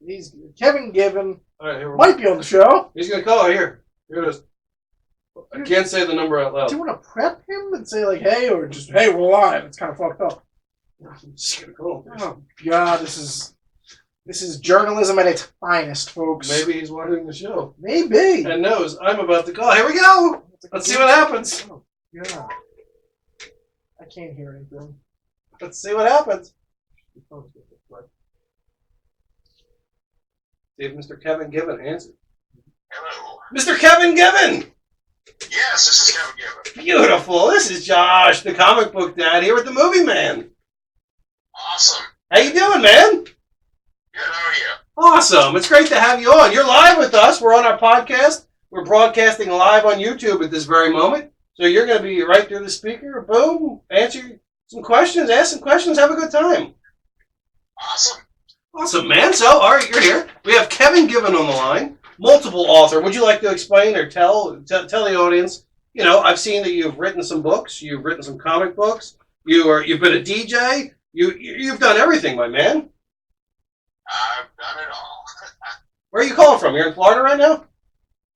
He's Kevin Given. All right, here Might be on the show. He's going to call. Here it is. I can't say the number out loud. Do you want to prep him and say, like, hey, or just, hey, we're live? It's kind of fucked up. I'm just going to call him. Oh, God, this is journalism at its finest, folks. Maybe he's watching the show. Maybe. And knows I'm about to call. Here we go. Let's see what happens. Oh, God. I can't hear anything. Let's see what happens. See if Mr. Kevin Given answers. Hello. Mr. Kevin Given! Yes, this is Kevin Given. Beautiful. This is Josh, the comic book dad, here with the movie man. Awesome. How you doing, man? Good, how are you? Awesome. It's great to have you on. You're live with us. We're on our podcast. We're broadcasting live on YouTube at this very moment. So you're going to be right through the speaker. Boom. Answer some questions. Ask some questions. Have a good time. Awesome. Awesome, man. So, all right, you're here. We have Kevin Given on the line, multiple author. Would you like to explain or tell the audience? You know, I've seen that you've written some books. You've written some comic books. You've been a DJ. You've done everything, my man. I've done it all. Where are you calling from? You're in Florida right now?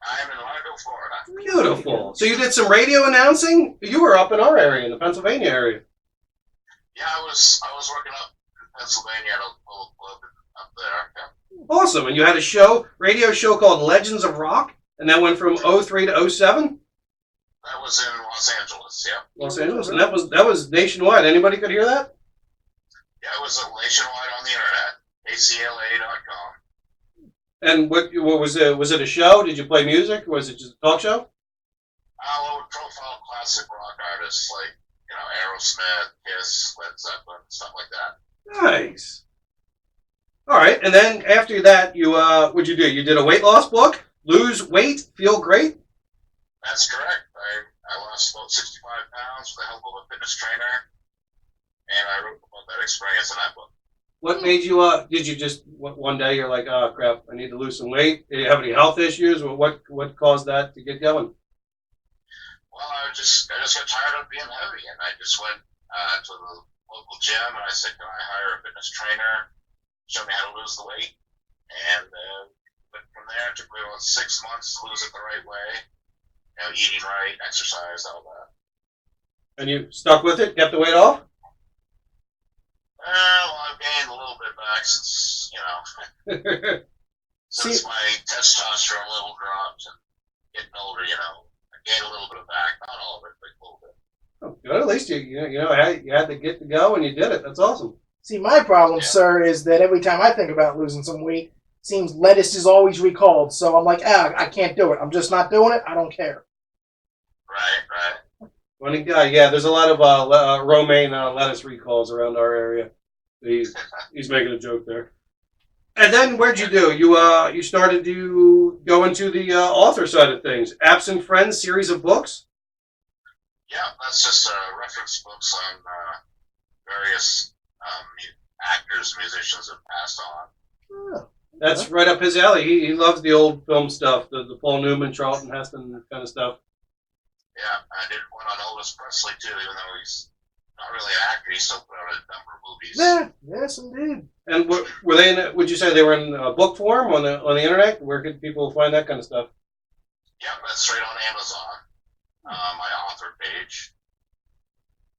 I'm in Largo, Florida. Beautiful. So you did some radio announcing? You were up in our area, in the Pennsylvania area. Yeah, I was working up in Pennsylvania at a little club up there. Yeah. Awesome. And you had a radio show called Legends of Rock, and that went from 03 to 07? That was in Los Angeles, yeah. Los Angeles. And that was nationwide. Anybody could hear that? Yeah, it was nationwide on the internet, acla.com. And what was it? Was it a show? Did you play music? Was it just a talk show? I would profile classic rock artists like, Aerosmith, Kiss, Led Zeppelin, stuff like that. Nice. All right. And then after that, what'd you do? You did a weight loss book? Lose weight, feel great? That's correct. I lost about 65 pounds with the help of a fitness trainer, and I wrote about that experience in that book. What made you, did you just, one day you're like, oh crap, I need to lose some weight? Did you have any health issues? Or what caused that to get going? Well, I just got tired of being heavy, and I just went to the local gym, and I said, can I hire a fitness trainer, show me how to lose the weight? And went from there. It took me about 6 months to lose it the right way. Eating right, exercise, all that. And you stuck with it? Kept the weight off? Well, I've gained a little bit back since, since my testosterone level dropped and getting older, I gained a little bit of back. Not all of it, but a little bit. Oh, good. At least you had to get to go and you did it. That's awesome. See, my problem, sir, is that every time I think about losing some weight, it seems lettuce is always recalled. So I'm like, I can't do it. I'm just not doing it. I don't care. Right. Funny guy. Yeah, there's a lot of romaine lettuce recalls around our area. He's making a joke there. And then where'd you do? You started to go into the author side of things. Absent Friends series of books? Yeah, that's just reference books on various actors, musicians have passed on. Oh, that's right up his alley. He loves the old film stuff, the Paul Newman, Charlton Heston kind of stuff. Yeah, I did one on Elvis Presley too, even though he's not really an actor. He still put out a number of movies. Yeah, yes, indeed. And were they? Would you say they were in book form on the internet? Where could people find that kind of stuff? Yeah, that's straight on Amazon. My author page.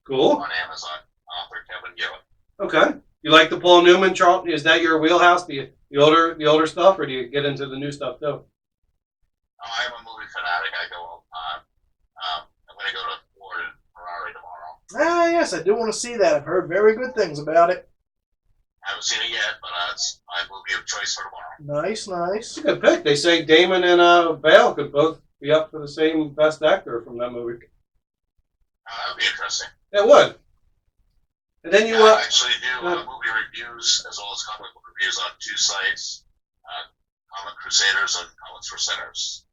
Cool. On Amazon, author Kevin Given. Okay. You like the Paul Newman, Charlton? Is that your wheelhouse? The older stuff, or do you get into the new stuff too? I'm a movie fanatic. I go all the time. I'm going to go to Ford and Ferrari tomorrow. Yes, I do want to see that. I've heard very good things about it. I haven't seen it yet, but it's my movie of choice for tomorrow. Nice. It's a good pick. They say Damon and Bale could both be up for the same Best Actor from that movie. That would be interesting. It would. And then you I actually do movie reviews as well as comic book reviews on two sites, Comic Crusaders and Comics for Sinners.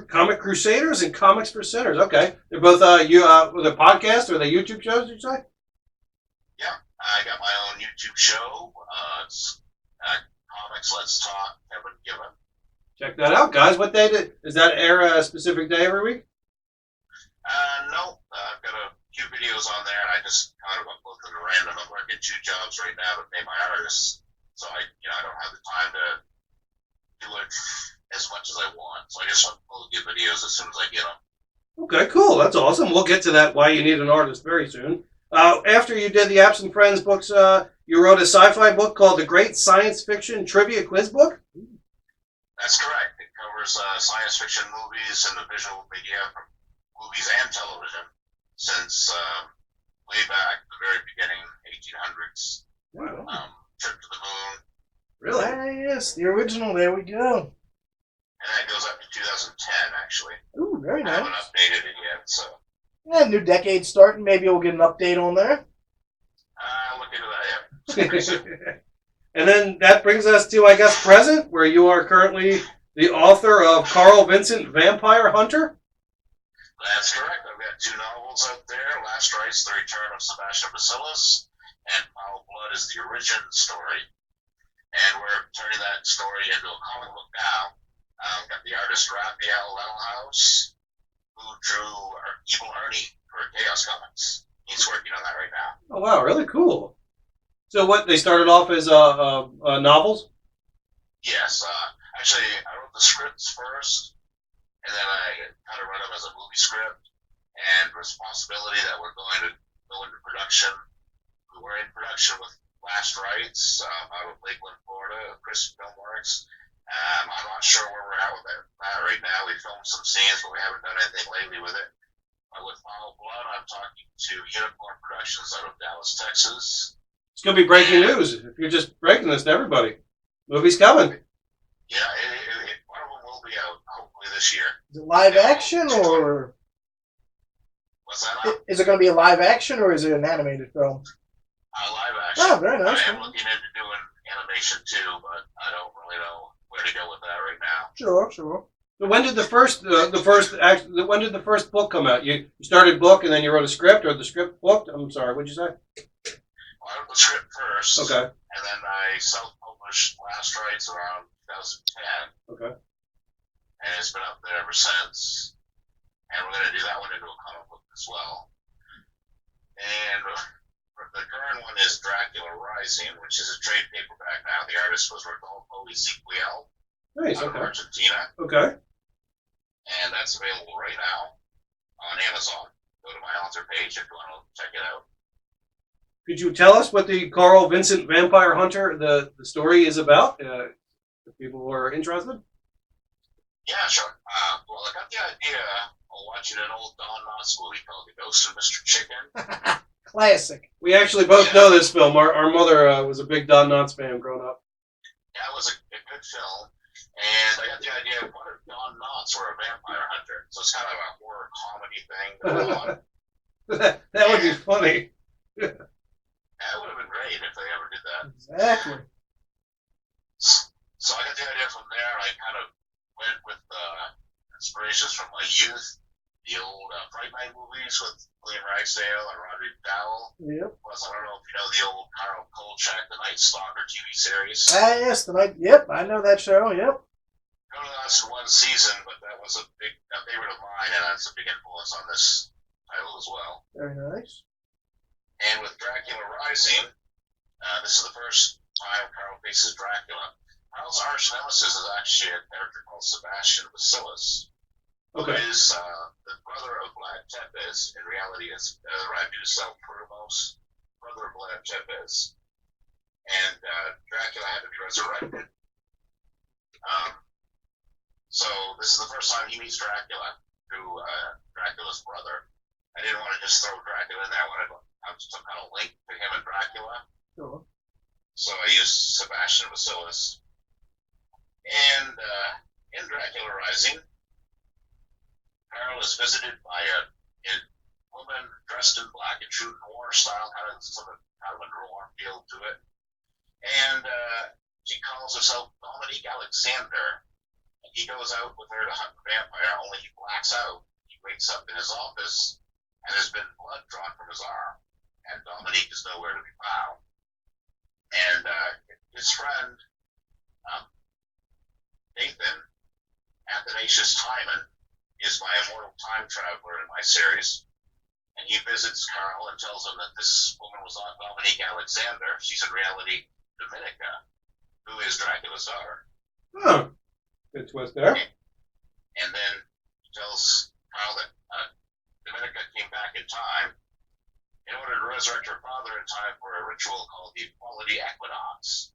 Comic Crusaders and Comics for Sinners. Okay, they're both the podcast or the YouTube shows. Did you say? Yeah, I got my own YouTube show. It's Comics Let's Talk. Kevin Given. Check that out, guys. What day is that? Air a specific day every week? No, I've got a few videos on there, and I just kind of upload them at random. I'm working 2 jobs right now to pay my artists, So I don't have the time to do it as much as I want. So I just want to get videos as soon as I get them. Okay, cool. That's awesome. We'll get to that, why you need an artist, very soon. After you did the Absent Friends books, you wrote a sci-fi book called The Great Science Fiction Trivia Quiz Book? That's correct. It covers science fiction movies and the visual media from movies and television since way back the very beginning, 1800s. Wow. Trip to the Moon. Really? Ah, yes, the original. There we go. And that goes up to 2010, actually. Ooh, very I nice. haven't updated it yet, so Yeah, new decade starting. Maybe we'll get an update on there. I'll look into that, yeah. Pretty soon. And then that brings us to, I guess, present, where you are currently the author of Karl Vincent Vampire Hunter? That's correct. I've got 2 novels out there. Last Rites, The Return of Sebastian Bacillus, and Foul Blood is the origin story. And we're turning that story into a comic book now. Got the artist Raphael Lellhouse, who drew Evil Ernie for Chaos Comics. He's working on that right now. Oh, wow, really cool. So what, they started off as novels? Yes. Actually, I wrote the scripts first, and then I kind of read them as a movie script, and responsibility that we're going to go into production. We were in production with Last Rites out of Lakeland, Florida, Chris Filmworks. I'm not sure where we're at with that right now. We filmed some scenes, but we haven't done anything lately with it. But with Foul Blood, I'm talking to Unicorn Productions out of Dallas, Texas. It's going to be breaking news if you're just breaking this to everybody. Movie's coming. Yeah, one of them will be out hopefully this year. Is it live action or What's that? is it going to be a live action or is it an animated film? Live action. Oh, very nice. I am looking into doing animation too, but I don't really know where to go with that right now. Sure. When did the first book come out? You started book and then you wrote a script, or the script book? I'm sorry, what'd you say? Well, I wrote the script first. Okay. And then I self-published Last Rites around 2010. Okay. And it's been up there ever since. And we're going to do that one into a comic book as well. And the current one is Dracula Rising, which is a trade paperback now. The artist was Rodolfo Ezequiel Nice, out of okay. Argentina. Okay. And that's available right now on Amazon. Go to my author page if you want to check it out. Could you tell us what the Karl Vincent Vampire Hunter, the story is about, if people who are interested? Yeah, sure. Well, I got the idea of watching an old Don Knotts movie called The Ghost of Mr. Chicken. Classic. We actually both know this film. Our mother was a big Don Knotts fan growing up. Yeah, it was a good film. And I got the idea of what if Don Knotts were a vampire hunter? So it's kind of a horror comedy thing going on. That would be funny. That would have been great if they ever did that. Exactly. So I got the idea from there. I kind of went with inspirations from my youth, the old Fright Night movies with William Ragsdale and Roderick Dowell. Yep. Plus, I don't know if you know the old Carl Kolchak, the Night Stalker TV series. Yes, yep, I know that show, yep. It only lasted one season, but that was a favorite of mine, and that's a big influence on this title as well. Very nice. And with Dracula Rising, this is the first time Carl faces Dracula. Carl's arch nemesis is actually a character called Sebastian Bacillus, who is the brother of Vlad Tepes. In reality, is Raducel Promos, brother of Vlad Tepes. And Dracula had to be resurrected. So this is the first time he meets Dracula through Dracula's brother. I didn't want to just throw Dracula in there. I wanted to have some kind of link to him and Dracula. Sure. So I used Sebastian Bacillus. And in Dracula Rising, Carl is visited by a woman dressed in black, a true noir style, kind of a noir feel to it. And she calls herself Dominique Alexander. And he goes out with her to hunt the vampire, only he blacks out. He wakes up in his office, and there's been blood drawn from his arm. And Dominique is nowhere to be found. And his friend, Nathan Athanasius Timon, is my immortal time traveler in my series. And he visits Carl and tells him that this woman was not Dominique Alexander. She's in reality Dominica. who is Dracula's daughter. Oh, good twist there. And then he tells Karl that Dominica came back in time in order to resurrect her father in time for a ritual called the Equality Equinox.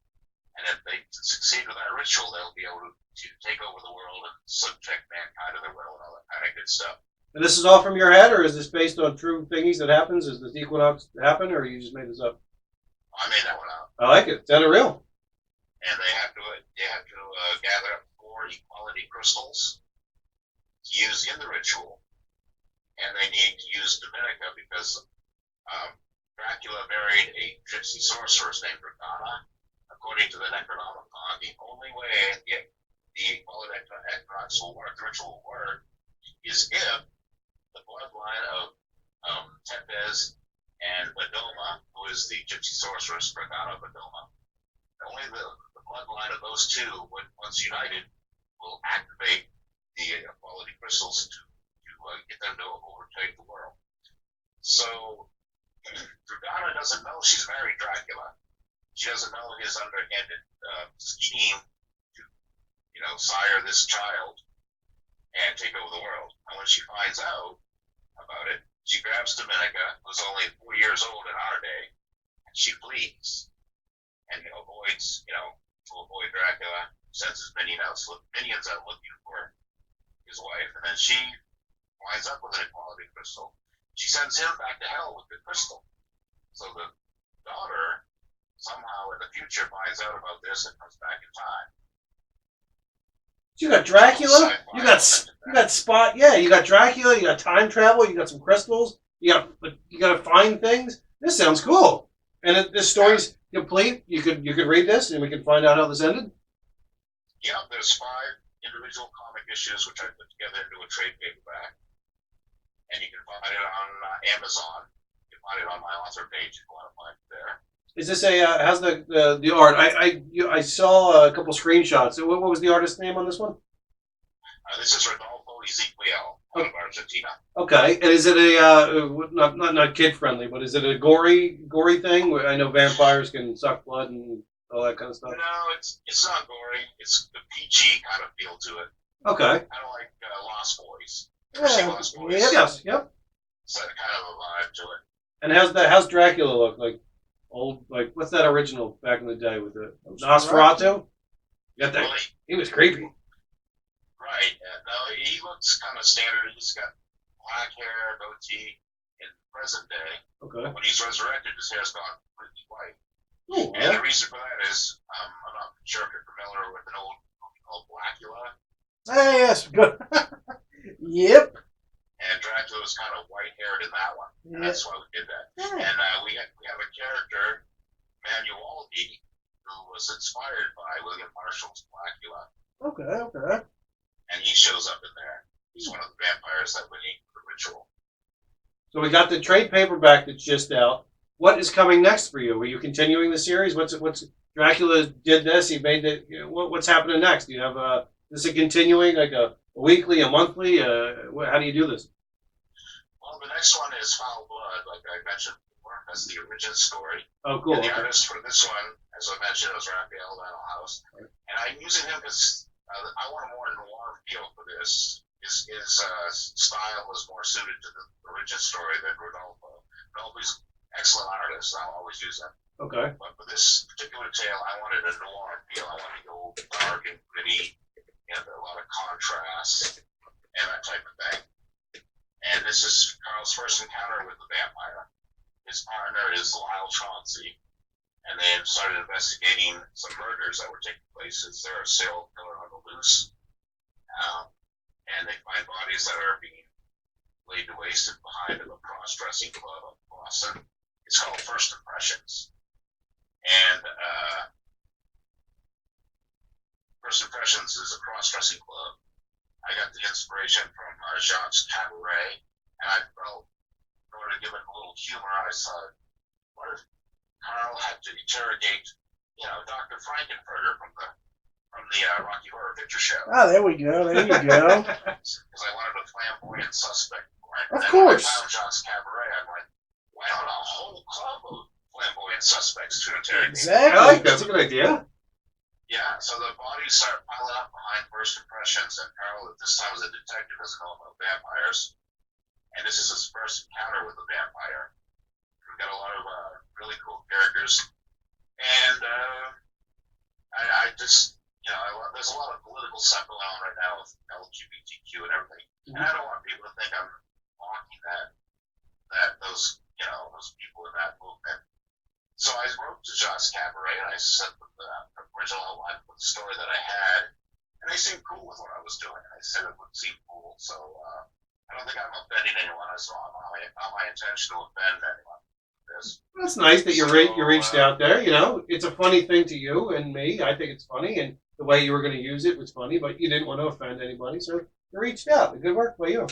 And if they succeed with that ritual, they'll be able to take over the world and subject mankind to their will and all that kind of good stuff. And this is all from your head, or is this based on true thingies that happens? Is this equinox happen, or you just made this up? I made that one up. I like it. Sounded real. And they have to gather up 4 equality crystals to use in the ritual. And they need to use Dominica because Dracula married a gypsy sorceress named Dragana. According to the Necronomicon, the only way the Equality Equinox will work, the ritual will work, is if the bloodline of Tepes and Badoma, who is the gypsy sorceress, Dragana Badoma, only the bloodline of those two, once united, will activate the equality crystals to get them to overtake the world. So, Dragana doesn't know she's married Dracula. She doesn't know his underhanded scheme to, sire this child and take over the world. And when she finds out about it, she grabs Dominica, who's only 4 years old in our day, and she flees and avoids, to avoid Dracula, sends his minions out looking for his wife, and then she winds up with an equality crystal. She sends him back to hell with the crystal. So the daughter somehow in the future finds out about this and comes back in time. You got Dracula. You got Spot. Yeah, you got Dracula. You got time travel. You got some crystals. You got to find things. This sounds cool. And this story's complete. You could read this, and we can find out how this ended. Yeah, there's 5 individual comic issues which I put together into a trade paperback, and you can find it on Amazon. You can find it on my author page if you want to find it there. Is this how's the art? I saw a couple screenshots. What was the artist's name on this one? This is Rodolfo Ezequiel out of Argentina. Okay, and is it a not kid friendly, but is it a gory thing? Where I know vampires can suck blood and all that kind of stuff. No, it's not gory. It's the PG kind of feel to it. Okay. Kind of like Lost Boys. Yeah. Lost Boys? Yes. Yep. It's that kind of a vibe to it. And how's Dracula look like? Old, like, what's that original back in the day with the Nosferatu? You got that? Really? He was creepy. Right. No, he looks kind of standard. He's got black hair, goatee in present day. Okay. When he's resurrected, his hair's gone completely white. Ooh, And the reason for that is, I'm not sure if you're familiar with an old movie called Blackula. Yes, good. Yep. And Dracula was kind of white-haired in that one. And that's why we did that. Yeah. And we have a character, Manualdi, who was inspired by William Marshall's Blackula. Okay. And he shows up in there. He's one of the vampires that went in for the ritual. So we got the trade paperback that's just out. What is coming next for you? Are you continuing the series? What's Dracula did this? He made it. What's happening next? Do you have is it continuing like a weekly, a monthly? How do you do this? Well, the next one is Foul Blood, like I mentioned before. That's the original story. Oh, cool. And the artist for this one, as I mentioned, was Raphael House. And I'm using him because I want a more noir feel for this. His style was more suited to the original story than Rodolfo. Rodolfo's excellent artist. I'll always use him. Okay. But for this particular tale, I wanted a noir feel. I wanted to go dark and gritty, and a lot of contrast and that type of thing. And this is Karl's first encounter with the vampire. His partner is Lyle Chauncey, and they have started investigating some murders that were taking place since they're a serial killer on the loose. And they find bodies that are being laid to waste behind a cross-dressing club in Boston. It's called First Impressions. And First Impressions is a cross-dressing club. I got the inspiration from Jacques Cabaret, and I felt, in order to give it a little humor, I thought, what if Karl had to interrogate, Dr. Frankenfurter from the Rocky Horror Picture Show? Oh, there we go. Because I wanted a flamboyant suspect for it. Of and course. When I found Jacques Cabaret, I'm like, why not a whole club of flamboyant suspects to interrogate? Exactly. I like that. That's a good idea. Yeah, so the bodies start piling up behind First Impressions, and Karl, at this time as a detective, doesn't know about vampires. And this is his first encounter with a vampire. We've got a lot of really cool characters. And I just, there's a lot of political stuff going on right now with LGBTQ and everything. And I don't want people to think I'm mocking those people in that movement. So I wrote to Josh Cabaret and I sent them the original outline for the story that I had, and they seemed cool with what I was doing. I said it would seem cool, so I don't think I'm offending anyone. It's not my intention to offend anyone. That's nice that you reached out there. It's a funny thing to you and me. I think it's funny, and the way you were going to use it was funny, but you didn't want to offend anybody, so you reached out. Good work by you.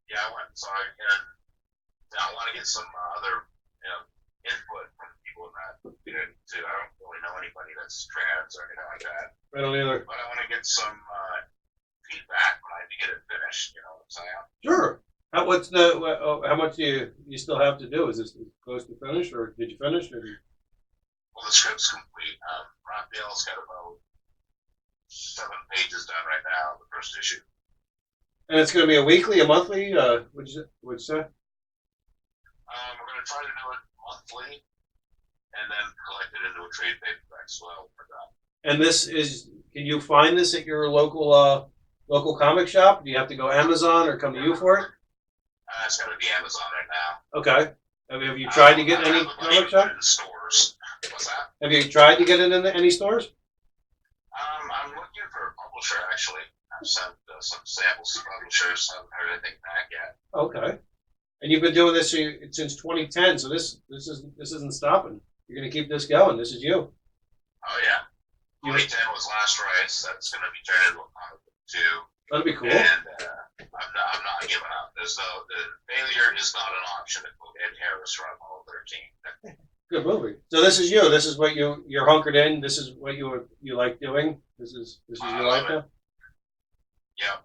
Yeah, I went. So I want to get some other input from people in that too. I don't really know anybody that's trans or anything like that. I don't either. But I want to get some feedback when I get it finished. You know what I'm saying? Sure. How much do you still have to do? Is this close to finish, or did you finish? Well, the script's complete. Raphael's got about 7 pages done right now, the first issue. And it's going to be a weekly, a monthly? What'd you say? We're going to try to do it monthly, and then collect it into a trade paperback as well for that. And can you find this at your local comic shop? Do you have to go Amazon or come to you for it? It's got to be Amazon right now. Okay. Have you tried to get any comic shop? In stores. What's that? Have you tried to get it in any stores? I'm looking for a publisher, actually. I've sent some samples to publishers. Haven't heard anything back yet. Okay. And you've been doing this since 2010, so this isn't stopping. You're going to keep this going. This is you. Oh, yeah. 2010 was Last Rites. That's going to be turned into a comic book, too. That'd be cool. And I'm not giving up. The failure is not an option to quote Ed Harris from Apollo 13. Good movie. So this is you. This is what you're hunkered in. This is what you like doing. This is your life now. Yeah.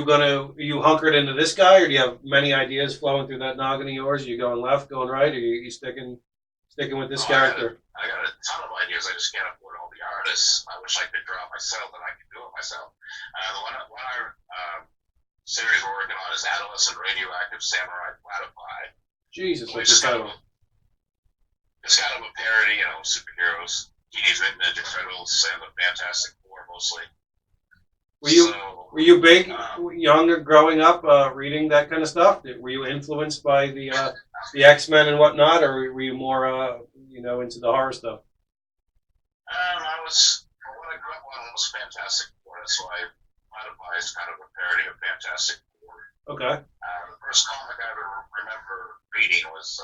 Are you hunkered into this guy, or do you have many ideas flowing through that noggin of yours? Are you going left, going right, or are you sticking with this character? I got a ton of ideas. I just can't afford all the artists. I wish I could draw it myself, and I could do it myself. The one series we're working on is Adolescent Radioactive Samurai Platypi. Jesus, what's the title? It's kind of a parody, superheroes, Teenage Mutant Ninja Turtles, and the Fantastic Four mostly. Were you big, younger, growing up, reading that kind of stuff? Were you influenced by the X-Men and whatnot, or were you more, into the horror stuff? When I grew up on was Fantastic Four. That's why Platypi is kind of a parody of Fantastic Four. Okay. The first comic I ever remember reading was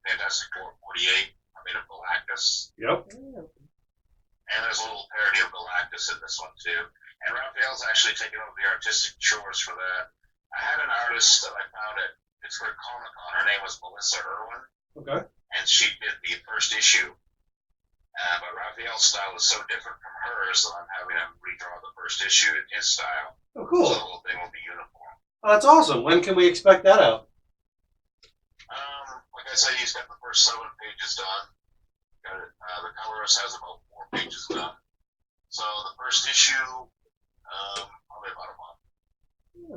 Fantastic Four 48, I made of Galactus. Yep. And there's a little parody of Galactus in this one, too. And Raphael's actually taken over the artistic chores for that. I had an artist that I found at Pittsburgh Comic Con. Her name was Melissa Irwin. Okay. And she did the first issue. But Raphael's style is so different from hers that I'm having him redraw the first issue in his style. Oh, cool. So the whole thing will be uniform. Oh, that's awesome. When can we expect that out? Like I said, he's got the first 7 pages done. The colorist has about 4 pages done. So the first issue, probably about a month.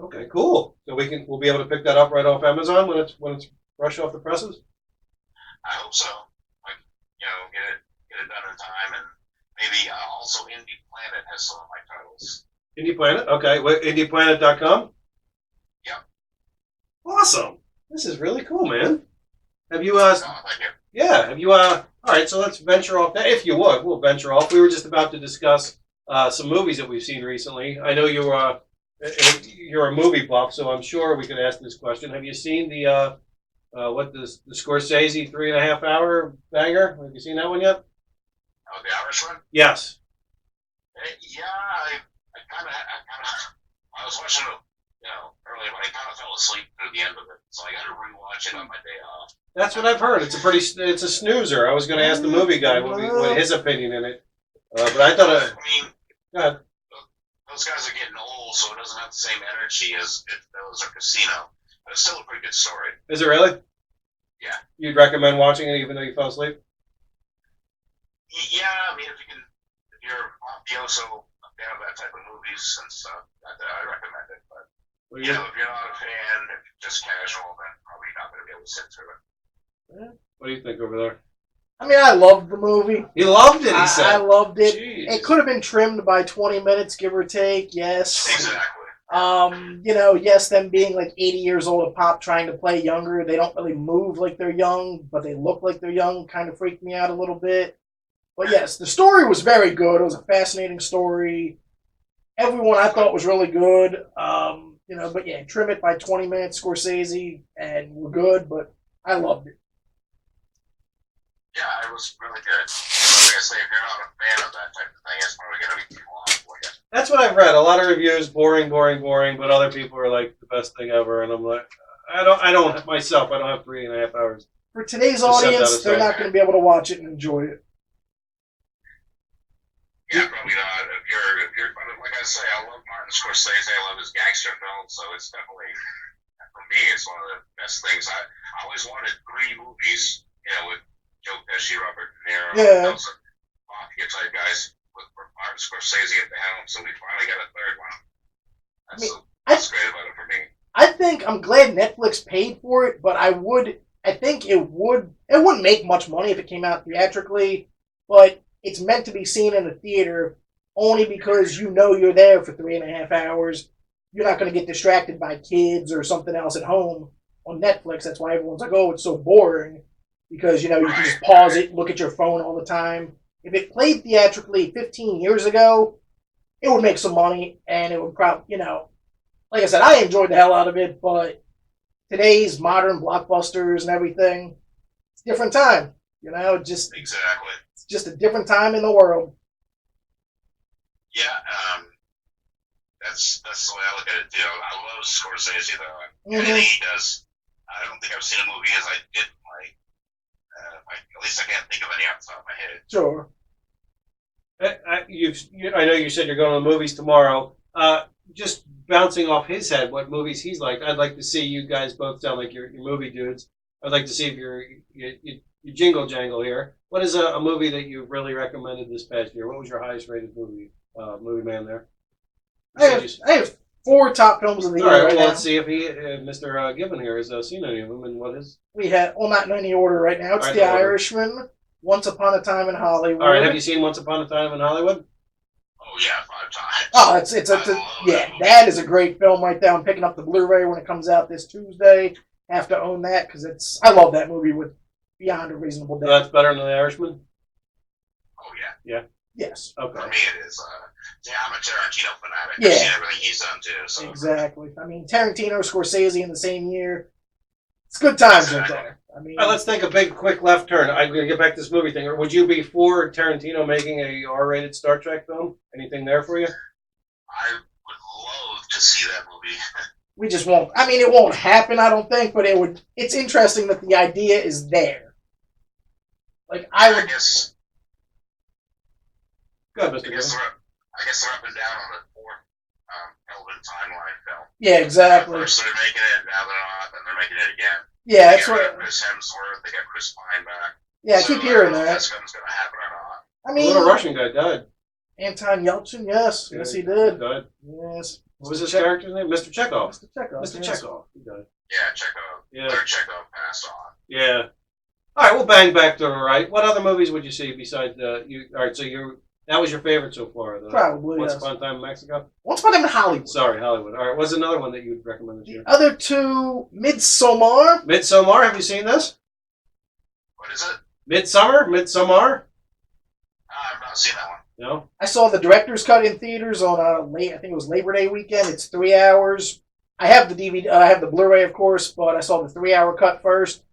Okay, cool. So we'll be able to pick that up right off Amazon when it's fresh off the presses. I hope so. Get it done in time, and maybe also Indie Planet has some of my titles. Indie Planet, okay. IndiePlanet.com. Yeah. Awesome. This is really cool, man. Have you Thank you. Yeah. Have you all right, so let's venture off that. If you would, we'll venture off. We were just about to discuss some movies that we've seen recently. I know you're a movie buff, so I'm sure we could ask this question. Have you seen the Scorsese 3.5 hour banger? Have you seen that one yet? Oh, the Irishman? Yes. Yeah, I was watching it, earlier, but I kind of fell asleep through the end of it, so I got to rewatch it on my day off. That's what I've heard. It's a snoozer. I was going to ask the movie guy what his opinion in it, but I thought. Go ahead. Those guys are getting old, so it doesn't have the same energy as if those are Casino. But it's still a pretty good story. Is it really? Yeah. You'd recommend watching it even though you fell asleep? Yeah, I mean, if you you're a mafioso fan of that type of movies and stuff, I recommend it. But Well, you know, if you're not a fan, if you're just casual, then probably not going to be able to sit through it. what do you think over there? I mean, I loved the movie. He loved it, he said. I loved it. Jeez. It could have been trimmed by 20 minutes, give or take, yes. Exactly. You know, yes, them being like 80 years old a pop trying to play younger, they don't really move like they're young, but they look like they're young, kind of freaked me out a little bit. But yes, the story was very good. It was a fascinating story. Everyone I thought was really good. You know, but yeah, trim it by 20 minutes, Scorsese, and we're good, but I loved it. Yeah, it was really good. Like I say, if you're not a fan of that type of thing, it's probably going to be too long for you. That's what I've read. A lot of reviews, boring, but other people are like the best thing ever, and I'm like, I don't myself. I don't have 3.5 hours. For today's Just set that audience, they're aside. not going to be able to watch it and enjoy it. Yeah, probably not. If you're, like I say, I love Martin Scorsese. I love his gangster films, so it's definitely, for me, it's one of the best things. I always wanted 3 movies, you know, with Joe Pesci, Robert De Niro, Yeah. those mafia type guys with Martin Scorsese at the helm. So we finally got a third one. That's great about it for me. I think I'm glad Netflix paid for it, but I think it wouldn't make much money if it came out theatrically, but it's meant to be seen in the theater only because you know you're there for 3.5 hours. You're not going to get distracted by kids or something else at home on Netflix. That's why everyone's like, oh, it's so boring. Because, you know, you can just pause it, look at your phone all the time. If it played theatrically 15 years ago, it would make some money, and it would probably, you know, like I said, I enjoyed the hell out of it, but today's modern blockbusters and everything, it's a different time, you know, Exactly. It's just a different time in the world. Yeah, that's the way I look at it too. I love Scorsese though. Anything he does, I don't think I've seen a movie as I did at least I can't think of any off the top of my head. Sure. I know you said you're going to the movies tomorrow. Just bouncing off his head, what movies he's like. I'd like to see you guys both sound like your movie dudes. I'd like to see if you jingle jangle here. What is a movie that you really recommended this past year? What was your highest rated movie man there? I have 4 top films of the year. All right, right well, now. let's see if Mr. Gibbon here has seen any of them and what is. We have, well, not in any order right now. It's All right, The no order. Irishman, Once Upon a Time in Hollywood. All right, have you seen Once Upon a Time in Hollywood? Oh yeah, 5 times. Oh, that is a great film right there. I'm picking up the Blu-ray when it comes out this Tuesday. Have to own that because I love that movie with beyond a reasonable So doubt. that's better than The Irishman? Oh yeah. Yes, Okay. For me, it is. Yeah, I'm a Tarantino fanatic. Yeah. I've seen everything he's done too. So exactly. I mean, Tarantino, Scorsese in the same year. It's good times right there. I mean, All right, let's take a big, quick left turn. I'm going to get back to this movie thing. Would you be for Tarantino making a R-rated Star Trek film? Anything there for you? I would love to see that movie. we just won't. I mean, it won't happen, I don't think, but it would. It's interesting that the idea is there. Like I guess. Go ahead, Mr. I guess Gibbon. they're up and down on the 4th Elvin timeline film. Yeah, exactly. First they're making it, now they're not, then they're making it again. Yeah, They that's got rid what. of Chris Hemsworth, they got Chris Pine back. Yeah, I So keep hearing I don't know if that. that's going to happen or not. I The mean, little Russian guy died. Anton Yelchin, yes, yes, he did. Died. Yes, What was his character's name? Mr. Chekhov. Mr. Chekhov. Mr. yes. Chekhov. He died. Yeah, Chekhov. Yeah. Third Chekhov passed on. Yeah. All right, we'll bang back to the right. What other movies would you see besides you? All right, so that was your favorite so far. Probably, Once yes. Upon a Time in Mexico. Once Upon a Time in Hollywood. Sorry, Hollywood. All right, what's another one that you'd recommend this The year? other 2, Midsommar. Midsommar. Have you seen this? What is it? Midsommar. I've not seen that one. No. I saw the director's cut in theaters on I think it was Labor Day weekend. It's 3 hours. I have the DVD. I have the Blu-ray, of course, but I saw the 3-hour cut first.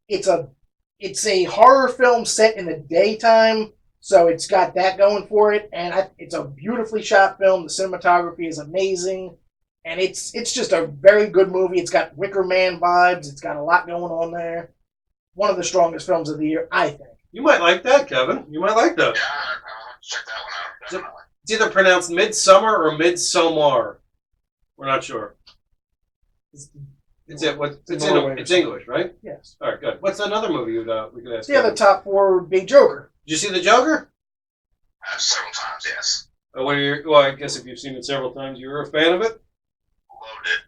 It's a horror film set in the daytime, so it's got that going for it, and it's a beautifully shot film. The cinematography is amazing, and it's just a very good movie. It's got Wicker Man vibes. It's got a lot going on there. One of the strongest films of the year, I think. You might like that, Kevin. You might like that. Yeah, I'll have to check that one out. Definitely. It's either pronounced Midsummer or Midsommar. We're not sure. It's English, right? Yes. All right, good. What's another movie we could ask? The other top 4 would be Joker. Did you see the Joker? Several times, yes. Well, I guess if you've seen it several times, you're a fan of it? Loved it.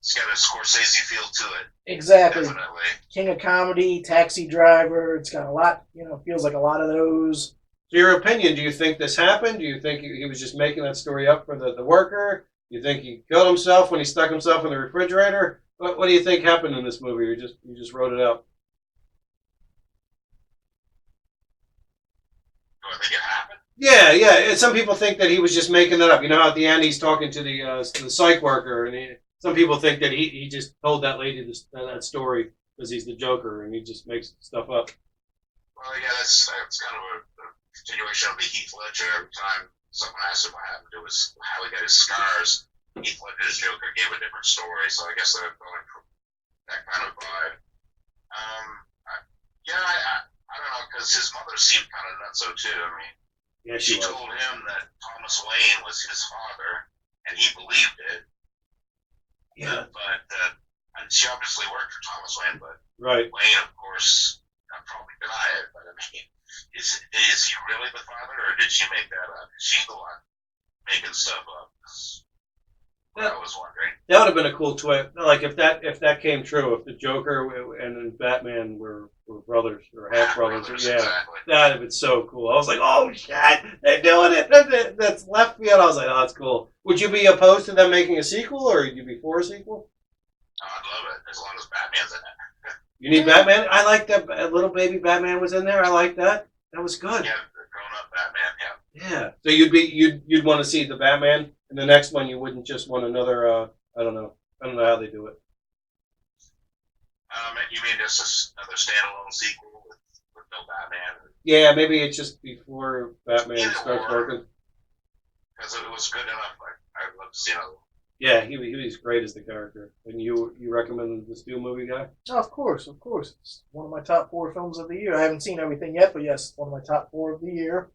It's got a Scorsese feel to it. Exactly. Definitely. King of Comedy, Taxi Driver. It's got a lot, feels like a lot of those. So your opinion, do you think this happened? Do you think he was just making that story up for the worker? Do you think he killed himself when he stuck himself in the refrigerator? What do you think happened in this movie? You just wrote it out? Do I think it happened? Yeah. Some people think that he was just making that up. You know how at the end he's talking to the psych worker, and some people think that he just told that lady that story because he's the Joker and he just makes stuff up. Well, yeah, that's kind of a continuation of the Heath Ledger. Every time someone asked him what happened to how he got his scars, Heath Ledger's Joker gave a different story. So I guess they're going for that kind of vibe. I don't know, because his mother seemed kind of nutso too. I mean, Yeah, she told him that Thomas Wayne was his father, and he believed it. Yeah. But and she obviously worked for Thomas Wayne, but Right. Wayne, of course, probably deny it. But I mean, is he really the father, or did she make that up? Is she the one making stuff up? I was wondering. That would have been a cool twist. Like if that came true, if the Joker and Batman were brothers or half brothers, yeah, exactly. that'd have been so cool. I was like, oh shit, they're doing it. That's left field. I was like, oh, that's cool. Would you be opposed to them making a sequel, or would you be for a sequel? Oh, I'd love it as long as Batman's in it. You need Batman. I like that little baby Batman was in there. I like that. That was good. Yeah, the grown-up Batman. Yeah. Yeah. So you'd want to see the Batman in the next one. You wouldn't just want another. I don't know how they do it. You mean just another standalone sequel with no Batman? Yeah, maybe it's just before Batman starts working. Because it was good enough. I'd love to see another one. Yeah, he was great as the character. And you recommend the Steel movie guy? Oh, of course. It's one of my top 4 films of the year. I haven't seen everything yet, but yes, one of my top 4 of the year.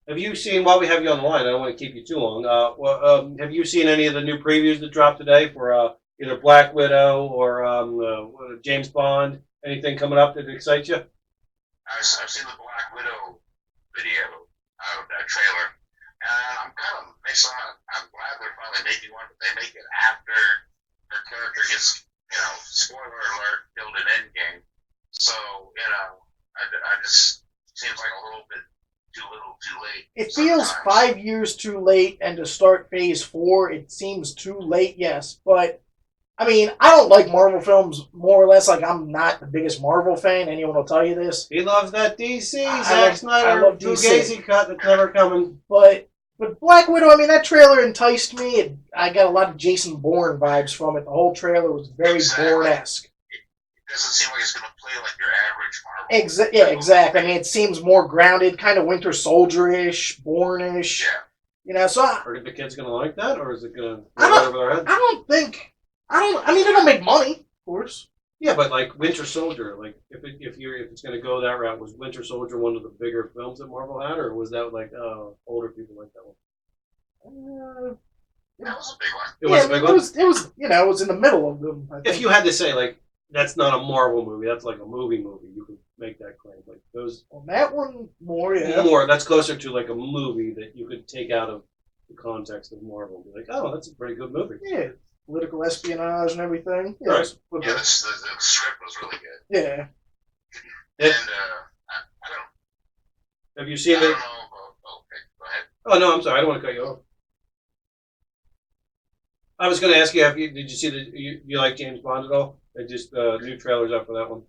Have you seen, while we have you on the line, I don't want to keep you too long, have you seen any of the new previews that dropped today for either Black Widow or James Bond? Anything coming up that excites you? I've seen the Black Widow video, that trailer. I'm kind of mixed on it. I'm glad they're finally making one, but they make it after their character gets, spoiler alert, killed in Endgame. So, I just seems like a little bit too little, too late. It feels 5 years too late, and to start Phase 4, it seems too late, yes. But, I mean, I don't like Marvel films more or less. Like, I'm not the biggest Marvel fan. Anyone will tell you this. He loves that DC, Zack Snyder, Fugazi cut that's never coming. But Black Widow, I mean, that trailer enticed me. I got a lot of Jason Bourne vibes from it. The whole trailer was very Bourne-esque. It doesn't seem like it's going to play like your average Marvel. Yeah, exactly. I mean, it seems more grounded, kind of Winter Soldier-ish, Bourne-ish. Yeah. So Are the kids going to like that, or is it going to go over their heads? I mean, it'll make money, of course. Yeah, but like Winter Soldier, like if it's going to go that route, was Winter Soldier one of the bigger films that Marvel had, or was that like older people like that one? That was a big one. It was a big one. It was in the middle of them. I think. If you had to say like that's not a Marvel movie, that's like a movie, you could make that claim. Like those. Well, that one more, yeah. More. That's closer to like a movie that you could take out of the context of Marvel and be like, oh, that's a pretty good movie. Yeah. Political espionage and everything. Yeah, right. Yeah, the script was really good. Yeah. And I don't. Have you seen it? I don't know. Okay, go ahead. Oh no, I'm sorry. I don't want to cut you off. I was going to ask you, did you see you like James Bond at all? They just new trailers out for that one.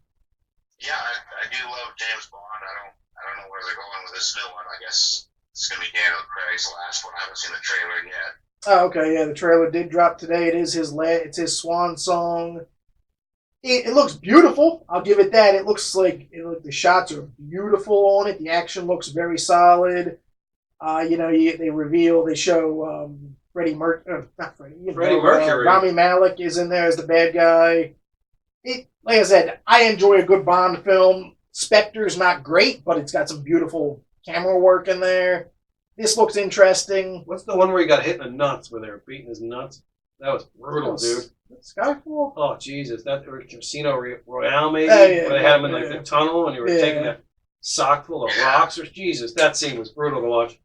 Yeah, I do love James Bond. I don't know where they're going with this new one. I guess it's going to be Daniel Craig's last one. I haven't seen the trailer yet. Oh, okay, yeah, the trailer did drop today. It is it's his swan song. It looks beautiful. I'll give it that. It looks like the shots are beautiful on it. The action looks very solid. They show Freddie Mercury. Not Freddie. Freddie Mercury. Rami Malek is in there as the bad guy. Like I said, I enjoy a good Bond film. Spectre's not great, but it's got some beautiful camera work in there. This looks interesting. What's the one where he got hit in the nuts, where they were beating his nuts? That was brutal, dude. Skyfall? Oh, Jesus. That or Casino Royale, maybe? Yeah, where they had him in the tunnel and he was taking a sock full of rocks. Or Jesus, that scene was brutal to watch.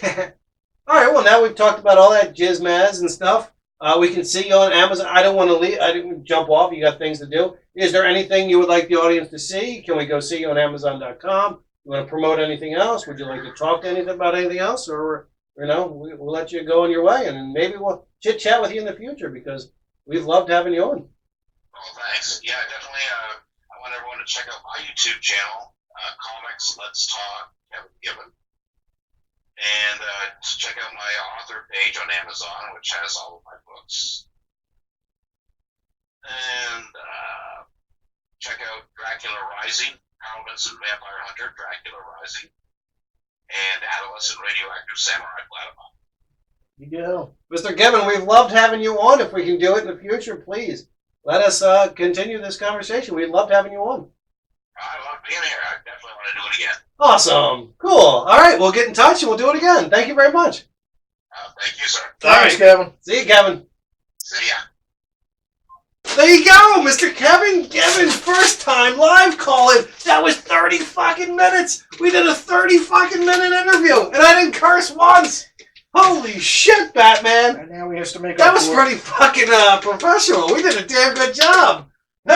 All right, well, now we've talked about all that jizmaz and stuff. We can see you on Amazon. I don't want to leave. I didn't jump off. You got things to do. Is there anything you would like the audience to see? Can we go see you on Amazon.com? You want to promote anything else? Would you like to talk to anything about anything else? Or, we'll let you go on your way, and maybe we'll chit-chat with you in the future because we've loved having you on. Oh, thanks. Yeah, definitely. I want everyone to check out my YouTube channel, Comics Let's Talk, Kevin Given. And check out my author page on Amazon, which has all of my books. And check out Dracula Rising, Karl Vincent Vampire Hunter, Dracula Rising, and Adolescent Radioactive Samurai Platypus. You go. Mr. Given, we've loved having you on. If we can do it in the future, please let us continue this conversation. We'd love having you on. I love being here. I definitely want to do it again. Awesome. Cool. All right, we'll get in touch and we'll do it again. Thank you very much. Thank you, sir. Thanks, Kevin. See you, Kevin. See ya. There you go, Mr. Kevin Given, first time live calling. That was 30 fucking minutes. We did a 30 fucking minute interview, and I didn't curse once. Holy shit, Batman. And now we have to make That up was for it. pretty fucking professional. We did a damn good job.